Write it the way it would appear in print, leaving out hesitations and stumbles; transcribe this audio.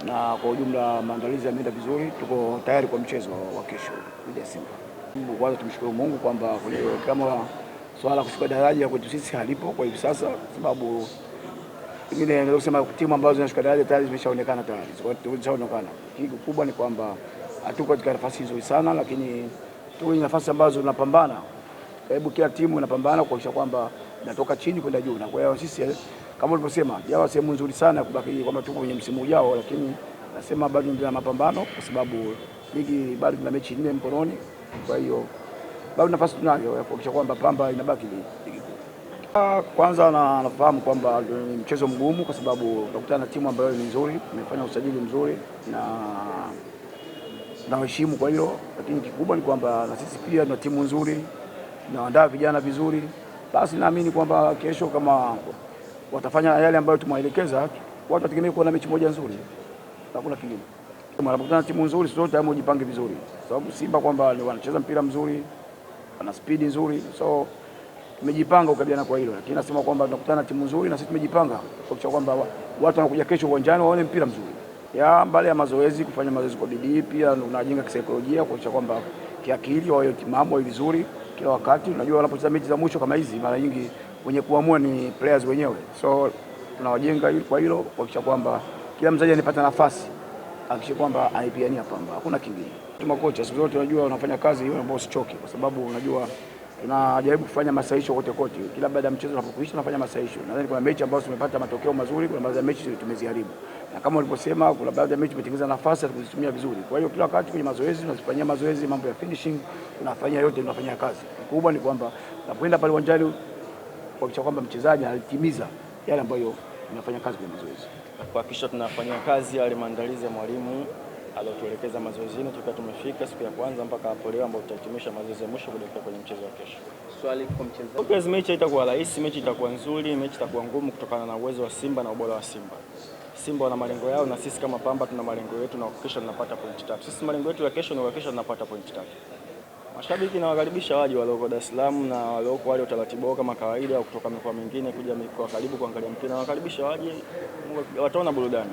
na kwa ujumla maandalizi yameenda vizuri. Tuko tayari kwa mchezo wa kesho dhidi ya Simba. Kwanza tumshukuru Mungu kwamba kama swala kushuka daraja kwetu sisi halipo kwa hivi sasa, sababu mimi naweza kusema timu ambazo zinashuka daraja tayari zimeshaonekana tayari. Zimeshaonekana. Kitu kubwa ni kwamba hatuko katika nafasi nzuri sana, lakini tuko kwenye nafasi ambazo tunapambana. Karibu kila timu inapambana kuhakikisha kwamba inatoka chini kwenda juu, na kwa hiyo sisi kama ulivyosema jawa sehemu nzuri sana kubaki kwamba tuko kwenye msimu ujao, lakini nasema bado tuna mapambano kwa sababu ligi bado tuna mechi 4 mkononi. Kwa hiyo bado nafasi tunayo ya kuhakikisha kwamba Pamba inabaki ligi kuu. Kwanza nafahamu kwamba ni mchezo mgumu kwa sababu tunakutana na timu ambayo ni nzuri, imefanya usajili mzuri na heshima kwa hilo, lakini kikubwa ni kwamba na sisi pia tuna timu nzuri na andaa vijana vizuri. Basi naamini kwamba kesho kama watafanya yale ambayo tumewaelekeza, watu wategemea kuwa na mechi moja nzuri. Hakuna kingine. Wanapokutana timu nzuri zote hapo jipange vizuri. Sababu Simba kwamba wanacheza mpira mzuri, wana speed nzuri. So tumejipanga ukabiliana kwa hilo. Lakini nasema kwamba tunakutana timu nzuri na sisi tumejipanga kuhakikisha kwamba watu wanakuja kesho uwanjani waone mpira mzuri. Mbali ya mazoezi, kufanya mazoezi kwa bidii, pia unajenga kisaikolojia kuhakikisha kwamba kiakili wao timamu vizuri kila wakati. Unajua wanapocheza mechi za mwisho kama hizi mara nyingi wenye kuamua ni players wenyewe. So tunawajenga kwa hilo kuhakikisha kwamba kila mchezaji anapata nafasi, hakikisha kwamba anaipigania Pamba. Hakuna kingine. Tumakocha siku zote unajua wanafanya kazi hiyo ambayo usichoke, kwa sababu unajua tunajaribu kufanya masahisho kote. Kila baada ya mchezo unapokuisha tunafanya masahisho. Nadhani kuna mechi ambazo tumepata matokeo mazuri, kuna baadhi ya mechi tumeziharibu. Na kama ulivyosema kuna baadhi ya mechi tumetengeneza nafasi kuzitumia vizuri. Kwa hiyo kila wakati kwenye mazoezi tunazifanyia mazoezi, mambo ya finishing tunafanya yote, tunafanya kazi. Kubwa ni kwamba tunapoenda pale uwanjani kuhakikisha kwamba mchezaji anatimiza yale ambayo tunafanya kazi kwenye mazoezi. Kuhakikisha tunafanya kazi yale maandalizi ya mwalimu aliyotuelekeza mazoezini tukiwa tumefika siku ya kwanza mpaka hapo leo ambapo tutahitimisha mazoezi ya mwisho kuelekea kwenye mchezo wa kesho. Swali kwa mchezo. Okay, mechi itakuwa rahisi, mechi itakuwa nzuri, mechi itakuwa ngumu kutokana na uwezo wa Simba na ubora wa Simba. Simba wana malengo yao na sisi kama Pamba tuna malengo yetu na kuhakikisha tunapata pointi 3. Sisi malengo yetu ya kesho ni kuhakikisha tunapata pointi 3. Mashabiki na wakaribisha waje walioko Dar es Salaam na walioko wale utaratibu kama kawaida au kutoka mikoa mingine kuja mikoa karibu kuangalia mpira, na wakaribisha waje wataona burudani.